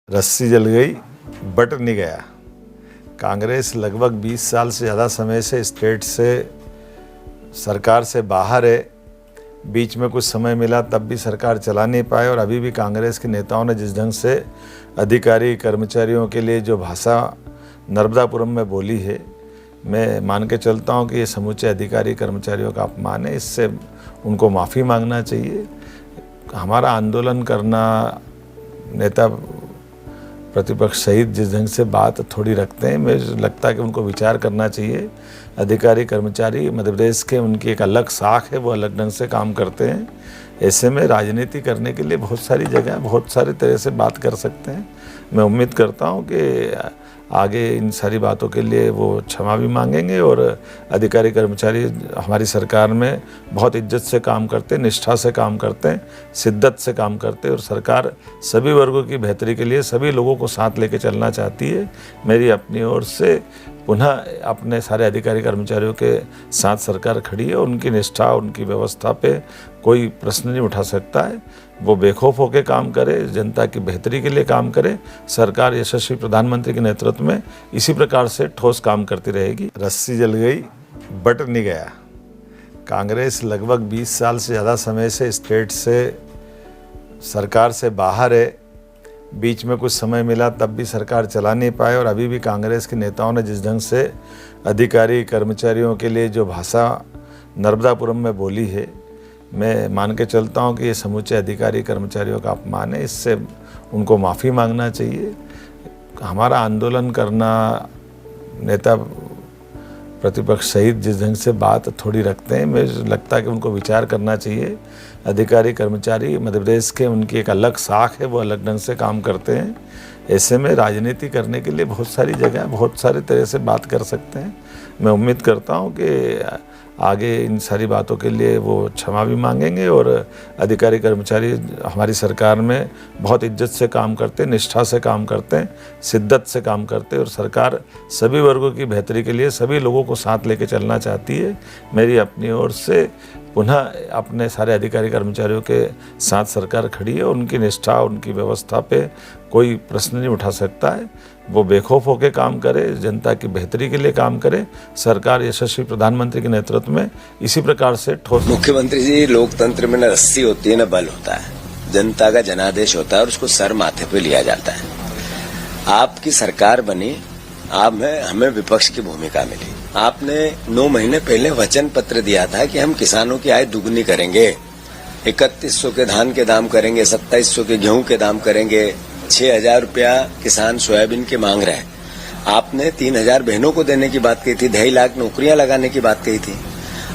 रस्सी जल गई बट नहीं गया। कांग्रेस लगभग 20 साल से ज़्यादा समय से स्टेट से सरकार से बाहर है। बीच में कुछ समय मिला तब भी सरकार चला नहीं पाए और अभी भी कांग्रेस के नेताओं ने जिस ढंग से अधिकारी कर्मचारियों के लिए जो भाषा नर्मदापुरम में बोली है, मैं मान के चलता हूं कि ये समूचे अधिकारी कर्मचारियों का अपमान है। इससे उनको माफ़ी मांगना चाहिए। हमारा आंदोलन करना, नेता प्रतिपक्ष सहित जिस ढंग से बात थोड़ी रखते हैं, मुझे लगता है कि उनको विचार करना चाहिए। अधिकारी कर्मचारी मध्य प्रदेश के, उनकी एक अलग साख है, वो अलग ढंग से काम करते हैं। ऐसे में राजनीति करने के लिए बहुत सारी जगह, बहुत सारे तरह से बात कर सकते हैं। मैं उम्मीद करता हूं कि आगे इन सारी बातों के लिए वो क्षमा भी मांगेंगे और अधिकारी कर्मचारी हमारी सरकार में बहुत इज्जत से काम करते हैं, निष्ठा से काम करते हैं, शिद्दत से काम करते हैं और सरकार सभी वर्गों की बेहतरी के लिए सभी लोगों को साथ लेके चलना चाहती है। मेरी अपनी ओर से पुनः अपने सारे अधिकारी कर्मचारियों के साथ सरकार खड़ी है। उनकी निष्ठा, उनकी व्यवस्था पे कोई प्रश्न नहीं उठा सकता है। वो बेखौफ होकर काम करे, जनता की बेहतरी के लिए काम करे। सरकार यशस्वी प्रधानमंत्री के नेतृत्व में इसी प्रकार से ठोस काम करती रहेगी। रस्सी जल गई बट नहीं गया। कांग्रेस लगभग 20 साल से ज़्यादा समय से स्टेट से सरकार से बाहर है। बीच में कुछ समय मिला तब भी सरकार चला नहीं पाए और अभी भी कांग्रेस के नेताओं ने जिस ढंग से अधिकारी कर्मचारियों के लिए जो भाषा नर्मदापुरम में बोली है, मैं मान के चलता हूं कि ये समूचे अधिकारी कर्मचारियों का अपमान है। इससे उनको माफ़ी मांगना चाहिए। हमारा आंदोलन करना, नेता प्रतिपक्ष सहित जिस ढंग से बात थोड़ी रखते हैं, मुझे लगता है कि उनको विचार करना चाहिए। अधिकारी कर्मचारी मध्य प्रदेश के, उनकी एक अलग साख है, वो अलग ढंग से काम करते हैं। ऐसे में राजनीति करने के लिए बहुत सारी जगह, बहुत सारे तरह से बात कर सकते हैं। मैं उम्मीद करता हूं कि आगे इन सारी बातों के लिए वो क्षमा भी मांगेंगे और अधिकारी कर्मचारी हमारी सरकार में बहुत इज्जत से काम करते हैं, निष्ठा से काम करते हैं, शिद्दत से काम करते हैं और सरकार सभी वर्गों की बेहतरी के लिए सभी लोगों को साथ लेके चलना चाहती है। मेरी अपनी ओर से पुनः अपने सारे अधिकारी कर्मचारियों के साथ सरकार खड़ी है। उनकी निष्ठा, उनकी व्यवस्था पे कोई प्रश्न नहीं उठा सकता है। वो बेखौफ होकर काम करे, जनता की बेहतरी के लिए काम करे। सरकार यशस्वी प्रधानमंत्री के नेतृत्व में इसी प्रकार से ठोस। मुख्यमंत्री जी, लोकतंत्र में न रस्सी होती है न बल होता है। जनता का जनादेश होता है और उसको सर माथे पे लिया जाता है। आपकी सरकार बनी, हमें विपक्ष की भूमिका मिली। आपने 9 महीने पहले वचन पत्र दिया था कि हम किसानों की आय दुगनी करेंगे, 3100 के धान के दाम करेंगे, 2700 के गेहूं के दाम करेंगे, 6000 रुपया किसान सोयाबीन के मांग रहे हैं। आपने 3000 बहनों को देने की बात कही थी, 2.5 लाख नौकरियां लगाने की बात कही थी।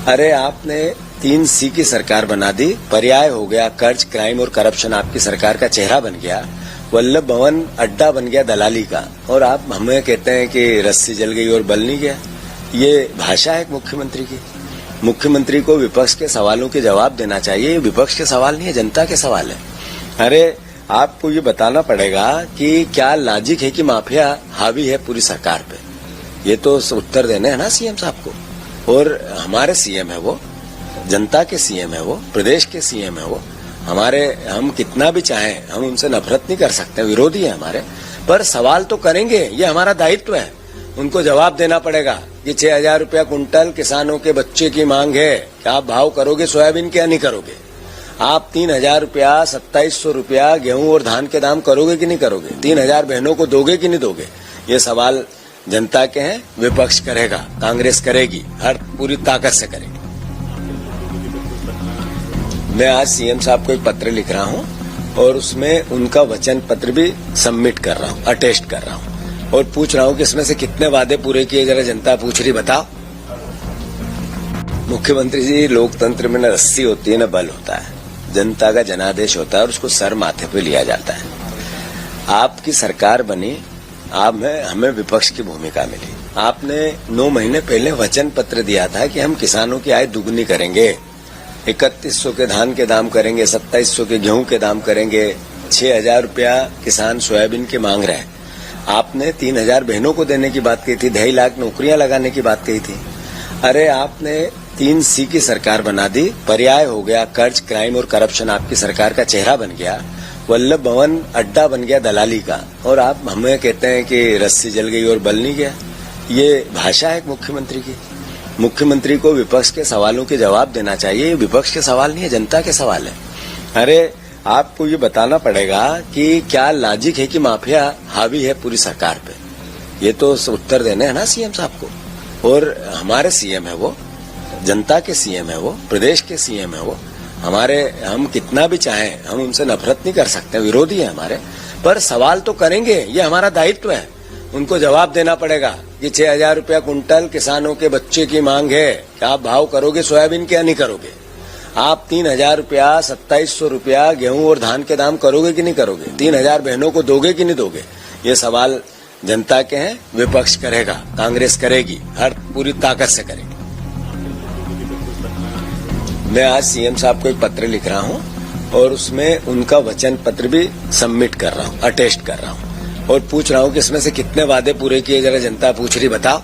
अरे आपने 3C की सरकार बना दी, पर्याय हो गया कर्ज, क्राइम और करप्शन आपकी सरकार का चेहरा बन गया। वल्लभ भवन अड्डा बन गया दलाली का और आप हमें कहते हैं कि रस्सी जल गई और बल नहीं गया। ये भाषा है मुख्यमंत्री की। मुख्यमंत्री को विपक्ष के सवालों के जवाब देना चाहिए। ये विपक्ष के सवाल नहीं है, जनता के सवाल है। अरे आपको ये बताना पड़ेगा कि क्या लॉजिक है कि माफिया हावी है पूरी सरकार पे। ये तो उत्तर देने हैं ना सीएम साहब को। और हमारे सीएम है वो, जनता के सीएम है वो, प्रदेश के सीएम है वो। हम कितना भी चाहें, हम उनसे नफरत नहीं कर सकते, विरोधी है हमारे, पर सवाल तो करेंगे। ये हमारा दायित्व है। उनको जवाब देना पड़ेगा कि 6000 रुपया कुंटल किसानों के बच्चे की मांग है, क्या आप भाव करोगे सोयाबीन के या नहीं करोगे? आप 3000 रुपया, 2700 रुपया गेहूं और धान के दाम करोगे कि नहीं करोगे? 3000 बहनों को दोगे कि नहीं दोगे? ये सवाल जनता के हैं। विपक्ष करेगा, कांग्रेस करेगी, हर पूरी ताकत से करेगी। मैं आज सीएम साहब को एक पत्र लिख रहा हूं और उसमें उनका वचन पत्र भी सबमिट कर रहा हूं, अटेस्ट कर रहा हूं और पूछ रहा हूं कि इसमें से कितने वादे पूरे किए। जरा जनता पूछ रही, बताओ। मुख्यमंत्री जी, लोकतंत्र में न रस्सी होती है न बल होता है। जनता का जनादेश होता है और उसको सर माथे पे लिया जाता है। आपकी सरकार बनी, हमें विपक्ष की भूमिका मिली। आपने 9 महीने पहले वचन पत्र दिया था कि हम किसानों की आय दुगनी करेंगे, 3100 के धान के दाम करेंगे, 2700 के गेहूं के दाम करेंगे, 6000 रुपया किसान सोयाबीन के मांग रहे हैं। आपने 3000 बहनों को देने की बात कही थी, 2.5 लाख नौकरियां लगाने की बात कही थी। अरे आपने 3C की सरकार बना दी, पर्याय हो गया कर्ज, क्राइम और करप्शन आपकी सरकार का चेहरा बन गया। वल्लभ भवन अड्डा बन गया दलाली का, और आप हमें कहते हैं कि रस्सी जल गई और बल नहीं गया। ये भाषा है मुख्यमंत्री की। मुख्यमंत्री को विपक्ष के सवालों के जवाब देना चाहिए। ये विपक्ष के सवाल नहीं है, जनता के सवाल है। अरे आपको ये बताना पड़ेगा कि क्या लॉजिक है कि माफिया हावी है पूरी सरकार पे। ये तो उत्तर देने हैं ना सीएम साहब को। और हमारे सीएम है वो, जनता के सीएम है वो, प्रदेश के सीएम है वो। हम कितना भी चाहें हम उनसे नफरत नहीं कर सकते, विरोधी है हमारे, पर सवाल तो करेंगे। ये हमारा दायित्व है, उनको जवाब देना पड़ेगा कि 6,000 रुपया कुंटल किसानों के बच्चे की मांग है, क्या आप भाव करोगे सोयाबीन के या नहीं करोगे? आप 3,000 रुपया 2,700 रुपया गेहूं और धान के दाम करोगे कि नहीं करोगे? 3,000 बहनों को दोगे कि नहीं दोगे? ये सवाल जनता के हैं। विपक्ष करेगा, कांग्रेस करेगी, हर पूरी ताकत से करेगी। मैं आज सीएम साहब को एक पत्र लिख रहा हूं और उसमें उनका वचन पत्र भी सबमिट कर रहा हूं, अटेस्ट कर रहा हूं, और पूछ रहा हूं कि इसमें से कितने वादे पूरे किए, जरा जनता पूछ रही, बताओ।